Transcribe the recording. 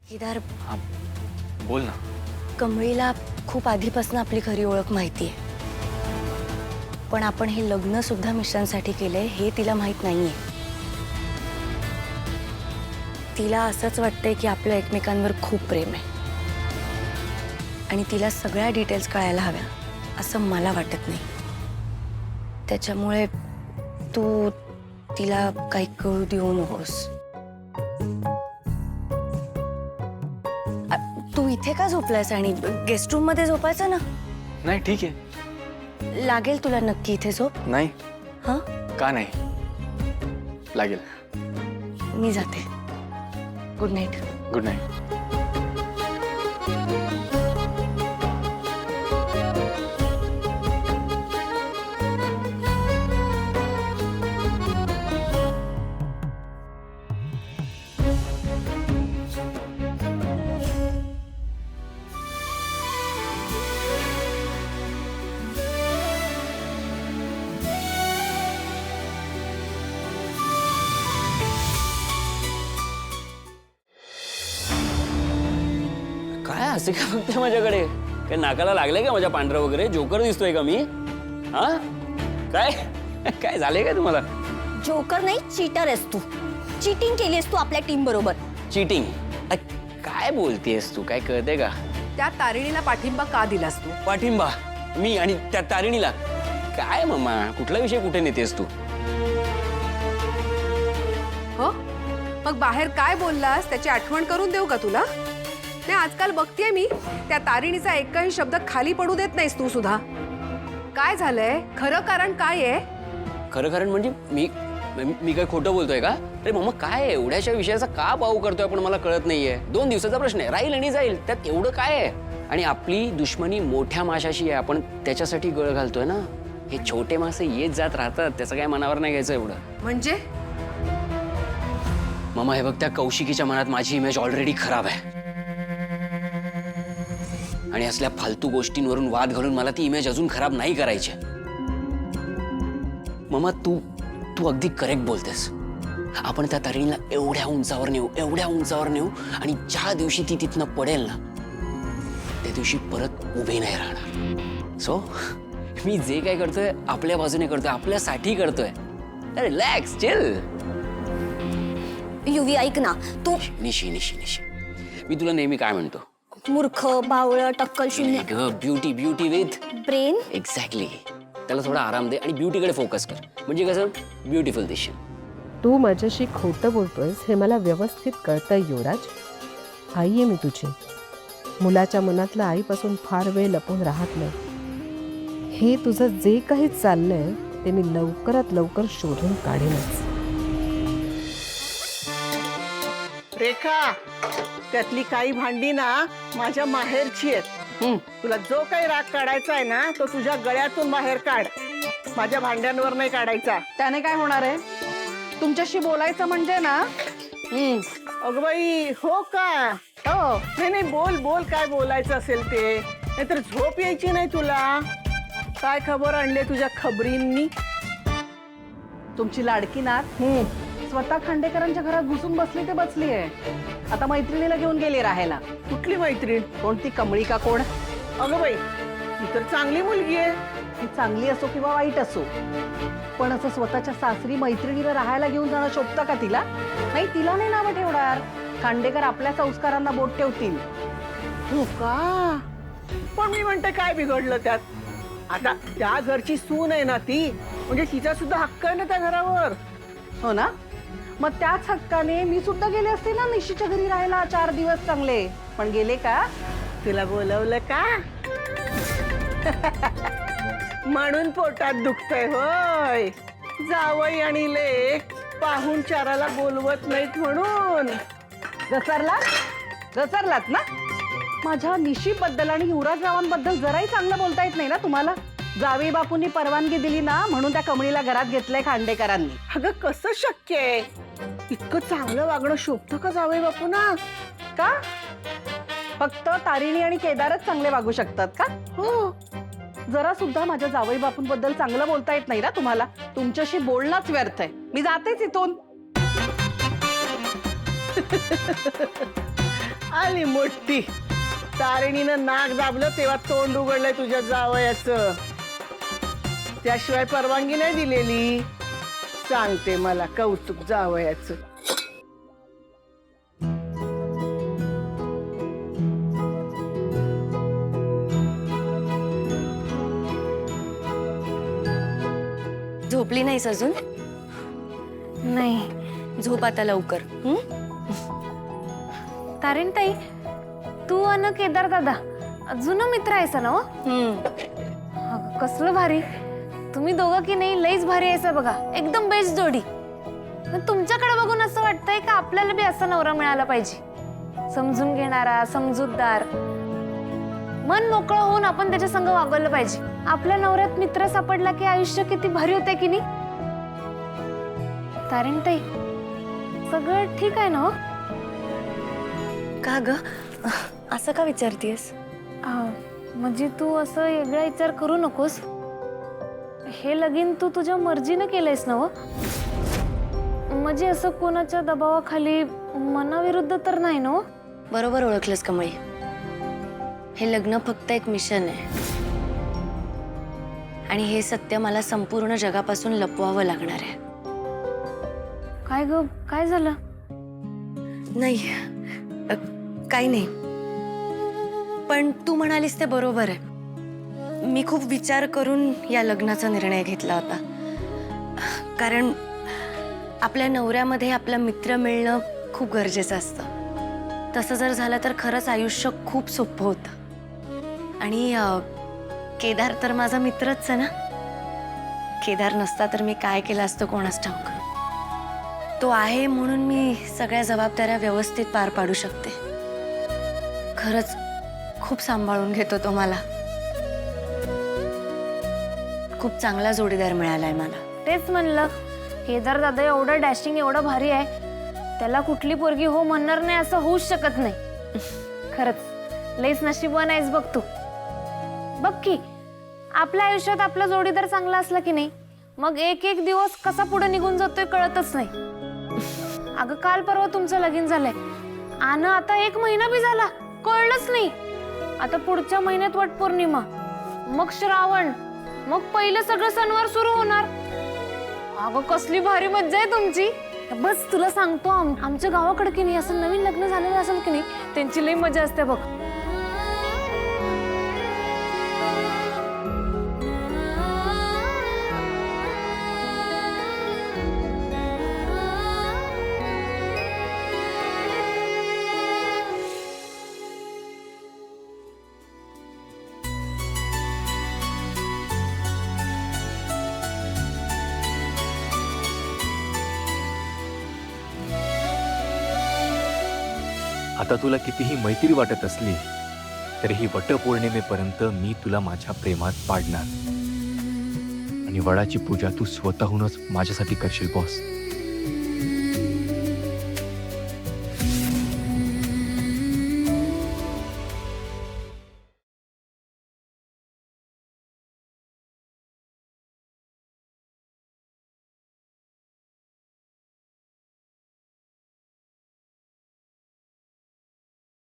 केदार, हाँ बोल ना. कमळीला खूप आधीपासून आपली खरी ओळख माहिती आहे. पण आपण हे लग्न सुद्धा मिश्रांसाठी केलंय हे तिला माहित नाहीये. तिला असंच वाटतंय की आपलं एकमेकांवर खूप प्रेम आहे आणि तिला सगळ्या डिटेल्स कळायला हव्या असं मला वाटत नाही. त्याच्यामुळे तू तिला काही कळू देऊ नकोस. तू इथे का झोपलायस आणि गेस्ट रूम मध्ये झोपायचं ना. नाही ठीक आहे. लागेल तुला नक्की इथे झोप. नाही. हाँ का नाही लागेल. मी जाते. Good night. Good night. काय असे का बघते माझ्याकडे? काय नाकाला लागले का माझ्या पांढरं वगैरे? जोकर दिसतोय का मी? हा काय काय झाले का तुम्हाला? जोकर नाही, चीटर आहेस तू. चीटिंग केलीस तू आपल्या टीम बरोबर. चीटिंग? काय बोलतेस तू? काय कळते का? त्या तारिणीला पाठिंबा का दिलास तू? पाठिंबा मी आणि त्या तारिणीला? काय मम्मा, कुठला विषय कुठे नेतेस तू? हो, मग बाहेर काय बोललास त्याची आठवण करून देऊ का तुला? नाही, आजकाल बघतेय मी त्या तारिणीचा एकही शब्द खाली पडू देत नाहीस तू सुद्धा. काय झालंय? खरं कारण काय आहे? खरं कारण म्हणजे मी काय खोटं बोलतोय का? अरे मम्मा, काय एवढ्याशा विषयाचा का पाऊ करतोय आपण? मला कळत नाहीये. 2 दिवसाचा प्रश्न आहे, राहील आणि जाईल, त्यात एवढं काय आहे? आणि आपली दुश्मनी मोठ्या माशाशी आहे, आपण त्याच्यासाठी गळ घालतोय ना. हे छोटे मासे येत जात राहतात, त्याचं काय मनावर नाही घ्यायचं एवढं. म्हणजे मामा हे बघ, त्या कौशिकीच्या मनात माझी इमेज ऑलरेडी खराब आहे आणि असल्या फालतू गोष्टींवरून वाद घालून मला ती इमेज अजून खराब नाही करायची. मामा तू अगदी करेक्ट बोलतेस. आपण त्या तारिणीला एवढ्या उंचावर नेऊ आणि ज्या दिवशी ती तिथनं पडेल ना, त्या दिवशी परत उभे नाही राहणार. सो मी जे काय करतोय आपल्या बाजूने करतोय, आपल्यासाठी करतोय. Relax, chill. युवी ऐक ना, तू निशी मी तुला नेहमी काय म्हणतो? मूर्ख, बावळ, टक्कल शून्य. Beauty with brain. एक्झॅक्टली. त्याला थोडा आराम दे आणि ब्युटीकडे फोकस कर, म्हणजे कसं ब्युटिफुल दिसशील. तू माझ्याशी खोटं बोलतोयस हे मला व्यवस्थित कळतंय युवराज. आई आहे मी तुझी. मुलाच्या मनातलं आईपासून फार वेळ लपून राहत नाही. हे तुझं जे काही चाललंय ते मी लवकरात लवकर शोधून काढेनच. रेखा, त्यातली काही भांडी ना माझ्या माहेरची आहेत. तुला जो काही राग काढायचा आहे ना तो तुझ्या गळ्यातून बाहेर काढ. माझ्या भांड्यांवर नाही काढायचा. त्याने काय होणार आहे? तुमच्याशी बोलायचं म्हणजे ना. अगं बाई, हो का? हो, नाही बोल बोल, काय बोलायचं असेल ते. नाहीतर झोप यायची नाही तुला. काय खबर आणली तुझ्या खबरींनी? तुमची लाडकी नात स्वतः खांडेकरांच्या घरात घुसून बसली ते बसली आहे. आता मैत्रिणीला घेऊन गेली राहायला. कुठली मैत्रीण? कोणती कमळी का कोण? अगं बाई, ही तर चांगली मुलगी आहे. ती चांगली असो किंवा वाईट असो, पण असं स्वतःच्या सासरी मैत्रिणीला राहायला घेऊन जाणं शोभतं का तिला? नाही, तिला नाही नावं ठेवणार. खांडेकर आपल्या संस्कारांना बोट ठेवतील. हो का? पण मी म्हणते काय बिघडलं त्यात? आता त्या घरची सून आहे ना ती, म्हणजे तिचा सुद्धा हक्क आहे ना त्या घरावर. हो ना? मग त्याच हक्काने मी सुद्धा गेले असते ना निशीच्या घरी राहायला 4 दिवस चांगले. पण गेले का? तुला बोलवलं का? म्हणून पोटात दुखतंय होय. जावई आणि लेक पाहुणचाराला बोलवत नाहीत म्हणून. घसरलात ना? माझ्या निशीबद्दल आणि युवराजरावांबद्दल जराही चांगलं बोलता येत नाही ना तुम्हाला? जावे बापूंनी परवानगी दिली ना म्हणून त्या कमळीला घरात घेतलंय खांडेकरांनी. अगं कसं शक्य आहे? इतकं चांगलं वागणं शोभतं का जावई बापू ना? का फक्त तारिणी आणि केदारच चांगले वागू शकतात का? हो. जरा सुद्धा माझ्या जावई बापूंबद्दल चांगलं बोलता येत नाही ना तुम्हाला? तुमच्याशी बोलणंच व्यर्थ आहे. मी जातेच इथून. झाली मोठी. तारिणीनं नाक दाबलं तेव्हा तोंड उघडलंय तुझ्या जावयाचं. त्याशिवाय परवानगी नाही दिलेली. सांगते मला कौतुक जावयाचं. झोपली नाहीस अजून? नाही. झोप आता लवकर. हं? तारीण ताई, तू आणि केदार दादा अजून मित्र आहेस ना? हो अगं, कसलं भारी. तुम्ही दोघं की नाही लईच भारी आहेस बघा. एकदम बेस्ट जोडी. पण तुमच्याकडे बघून असं वाटतंय का आपल्याला बी असा नवरा मिळाला पाहिजे. समजून घेणारा, समजूतदार, मन मोकळं होऊन आपण त्याच्या संग वागवलं पाहिजे. आपल्या नवऱ्यात मित्र सापडला की आयुष्य किती भारी होतंय की नाही? तारीण ताई, सगळं ठीक आहे ना? हो? का ग असं का विचारतीयस? म्हणजे तू असं वेगळा विचार करू नकोस. हे लगीन तू तुझ्या मर्जीनं केलंयस ना? हो, म्हणजे असं कोणाच्या दबावाखाली मनाविरुद्ध तर नाही ना? बरोबर ओळखलंस कमळी. हे लग्न फक्त एक मिशन आहे आणि हे सत्य मला संपूर्ण जगापासून लपवावं लागणार आहे. काय ग, काय झालं? नाही काही नाही. पण तू म्हणालीस ते बरोबर आहे. मी खूप विचार करून या लग्नाचा निर्णय घेतला होता. कारण आपल्या नवऱ्यामध्ये आपला मित्र मिळणं खूप गरजेचं असतं. तसं जर झालं तर खरंच आयुष्य खूप सोपं होतं. आणि केदार तर माझा मित्रच आहे ना. केदार नसता तर मी काय केलं असतं कोणास ठाऊक. तो आहे म्हणून मी सगळ्या जबाबदाऱ्या व्यवस्थित पार पाडू शकते. खरंच खूप सांभाळून घेतो तो मला. खूप चांगला जोडीदार मिळालाय मला. तेच म्हणलं, केदार दादा एवढं डॅशिंग, एवढं भारी आहे, त्याला कुठली पोरगी हो म्हणणार नाही असं होऊच शकत नाही. खरंच लईच नशीबवान आहेस बघ तू. बघ की, आपल्या आयुष्यात आपला जोडीदार चांगला असला की नाही, मग एक एक दिवस कसा पुढे निघून जातोय कळतच नाही. अगं, काल परवा तुमचं लगीन झालंय आणि आता 1 महिना बी झाला, कळलंच नाही. आता पुढच्या महिन्यात वटपौर्णिमा, मग श्रावण, मग पहिलं सगळं सणवार सुरू होणार. अगं, कसली भारी मज्जा आहे तुमची. बस तुला सांगतो, आमच्या गावाकडे की नाही असं नवीन लग्न झालेलं असेल की नाही, त्यांची लई मजा असते बघ. आता तुला कितीही मैत्री वाटत असली तरीही वटपौर्णिमेपर्यंत मी तुला माझ्या प्रेमात पाडणार. आणि वडाची पूजा तू स्वतःहूनच माझ्यासाठी करशील बॉस.